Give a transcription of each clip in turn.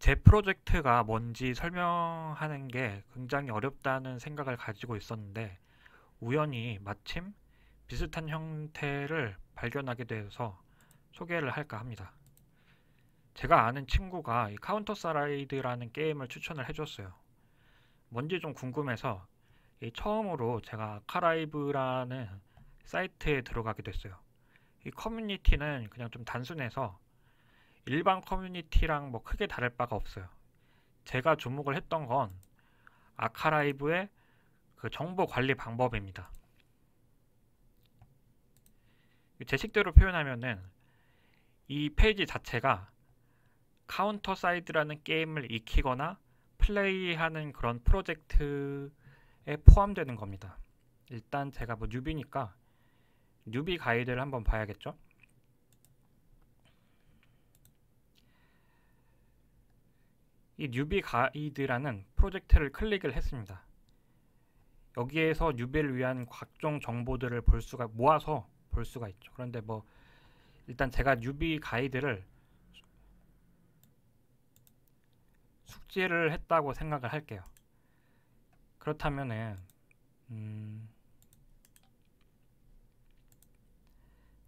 제 프로젝트가 뭔지 설명하는 게 굉장히 어렵다는 생각을 가지고 있었는데 우연히 마침 비슷한 형태를 발견하게 돼서 소개를 할까 합니다. 제가 아는 친구가 이 카운터 사이드라는 게임을 추천을 해줬어요. 뭔지 좀 궁금해서 처음으로 제가 아카라이브라는 사이트에 들어가게 됐어요. 이 커뮤니티는 그냥 좀 단순해서 일반 커뮤니티랑 뭐 크게 다를 바가 없어요. 제가 주목을 했던 건 아카라이브의 그 정보 관리 방법입니다. 제 식대로 표현하면은 이 페이지 자체가 카운터 사이드라는 게임을 익히거나 플레이하는 그런 프로젝트에 포함되는 겁니다. 일단 제가 뭐 뉴비니까 뉴비 가이드를 한번 봐야겠죠? 이 뉴비 가이드라는 프로젝트를 클릭을 했습니다. 여기에서 뉴비를 위한 각종 정보들을 모아서 볼 수가 있죠. 그런데 뭐 일단 제가 뉴비 가이드를 숙지를 했다고 생각을 할게요. 그렇다면은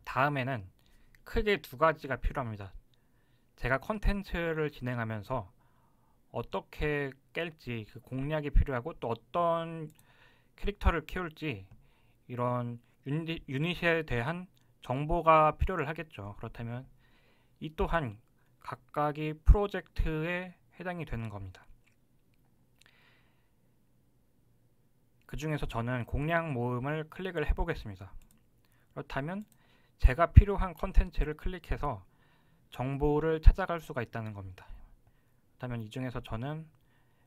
다음에는 크게 두 가지가 필요합니다. 제가 컨텐츠를 진행하면서 어떻게 깰지 그 공략이 필요하고 또 어떤 캐릭터를 키울지 이런 유닛에 대한 정보가 필요를 하겠죠. 그렇다면 이 또한 각각이 프로젝트에 해당이 되는 겁니다. 그 중에서 저는 공략 모음을 클릭을 해보겠습니다. 그렇다면 제가 필요한 컨텐츠를 클릭해서 정보를 찾아갈 수가 있다는 겁니다. 그렇다면 이 중에서 저는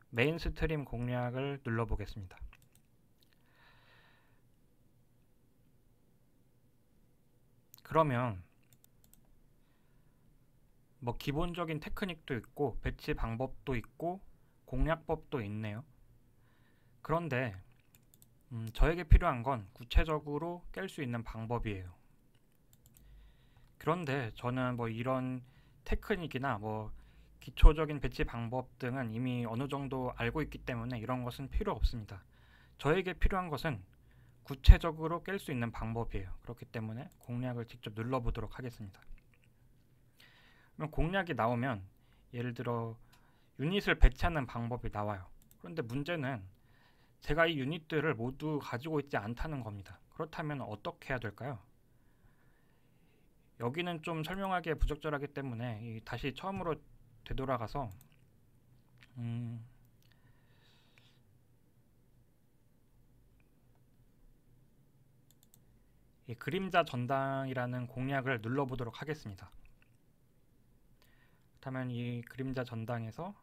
메인 스트림 공략을 눌러보겠습니다. 그러면 뭐 기본적인 테크닉도 있고 배치 방법도 있고 공략법도 있네요. 그런데 저에게 필요한 건 구체적으로 깰 수 있는 방법이에요. 그런데 저는 뭐 이런 테크닉이나 뭐 기초적인 배치 방법 등은 이미 어느 정도 알고 있기 때문에 이런 것은 필요 없습니다. 저에게 필요한 것은 구체적으로 깰 수 있는 방법이에요. 그렇기 때문에 공략을 직접 눌러보도록 하겠습니다. 그럼 공략이 나오면 예를 들어 유닛을 배치하는 방법이 나와요. 그런데 문제는 제가 이 유닛들을 모두 가지고 있지 않다는 겁니다. 그렇다면 어떻게 해야 될까요? 여기는 좀 설명하기에 부적절하기 때문에 다시 처음으로 되돌아가서 이 그림자 전당이라는 공략을 눌러보도록 하겠습니다. 그렇다면 이 그림자 전당에서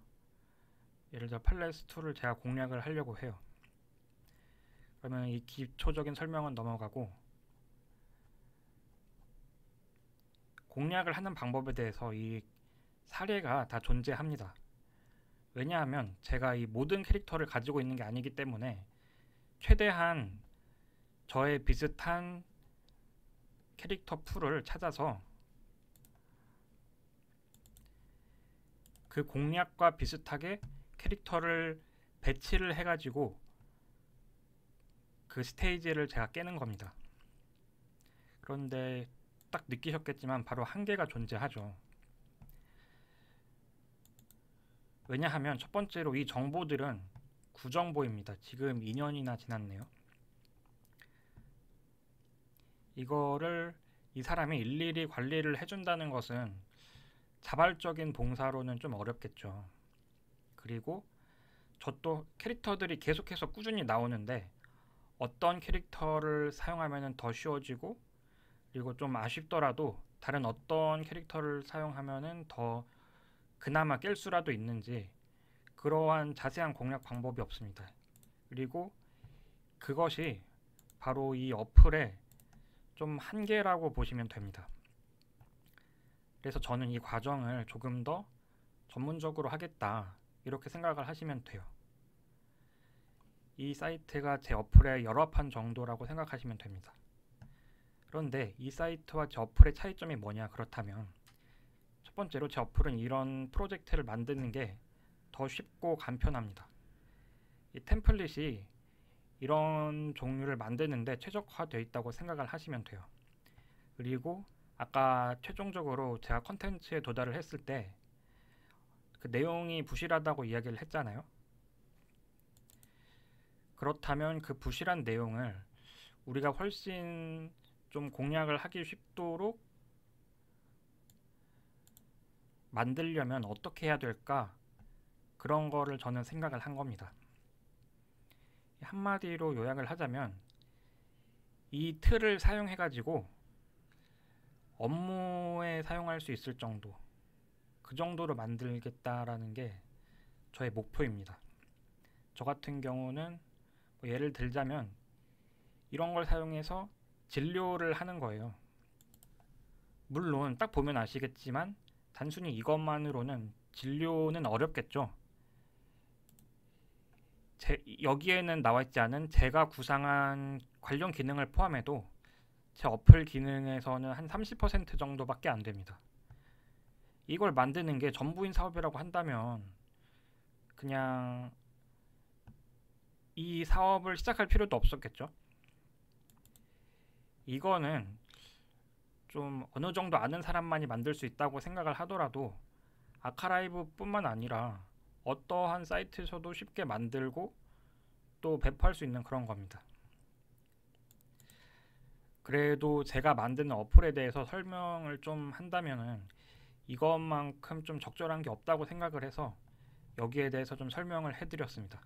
예를 들어 팔레스 2를 제가 공략을 하려고 해요. 그러면 이 기초적인 설명은 넘어가고 공략을 하는 방법에 대해서 이 사례가 다 존재합니다. 왜냐하면 제가 이 모든 캐릭터를 가지고 있는 게 아니기 때문에 최대한 저의 비슷한 캐릭터 풀을 찾아서 그 공략과 비슷하게 캐릭터를 배치를 해가지고 그 스테이지를 제가 깨는 겁니다. 그런데 딱 느끼셨겠지만 바로 한계가 존재하죠. 왜냐하면 첫 번째로 이 정보들은 구정보입니다. 지금 2년이나 지났네요. 이거를 이 사람이 일일이 관리를 해준다는 것은 자발적인 봉사로는 좀 어렵겠죠. 그리고 저 또 캐릭터들이 계속해서 꾸준히 나오는데 어떤 캐릭터를 사용하면 더 쉬워지고 그리고 좀 아쉽더라도 다른 어떤 캐릭터를 사용하면 더 그나마 깰 수라도 있는지 그러한 자세한 공략 방법이 없습니다. 그리고 그것이 바로 이 어플의 좀 한계라고 보시면 됩니다. 그래서 저는 이 과정을 조금 더 전문적으로 하겠다 이렇게 생각을 하시면 돼요. 이 사이트가 제 어플의 열화판 정도라고 생각하시면 됩니다. 그런데 이 사이트와 제 어플의 차이점이 뭐냐 그렇다면 첫 번째로 제 어플은 이런 프로젝트를 만드는 게 더 쉽고 간편합니다. 이 템플릿이 이런 종류를 만드는데 최적화되어 있다고 생각을 하시면 돼요. 그리고 아까 최종적으로 제가 컨텐츠에 도달을 했을 때 그 내용이 부실하다고 이야기를 했잖아요. 그렇다면 그 부실한 내용을 우리가 훨씬 좀 공략을 하기 쉽도록 만들려면 어떻게 해야 될까? 그런 거를 저는 생각을 한 겁니다. 한마디로 요약을 하자면 이 틀을 사용해 가지고 업무에 사용할 수 있을 정도, 그 정도로 만들겠다라는 게 저의 목표입니다. 저 같은 경우는 뭐 예를 들자면 이런 걸 사용해서 진료를 하는 거예요. 물론 딱 보면 아시겠지만 단순히 이것만으로는 진료는 어렵겠죠. 여기에는 나와 있지 않은 제가 구상한 관련 기능을 포함해도 제 어플 기능에서는 한 30% 정도밖에 안 됩니다. 이걸 만드는 게 전부인 사업이라고 한다면 그냥 이 사업을 시작할 필요도 없었겠죠. 이거는 좀 어느 정도 아는 사람만이 만들 수 있다고 생각을 하더라도 아카라이브 뿐만 아니라 어떠한 사이트에서도 쉽게 만들고 또 배포할 수 있는 그런 겁니다. 그래도 제가 만드는 어플에 대해서 설명을 좀 한다면은 이것만큼 좀 적절한 게 없다고 생각을 해서 여기에 대해서 좀 설명을 해드렸습니다.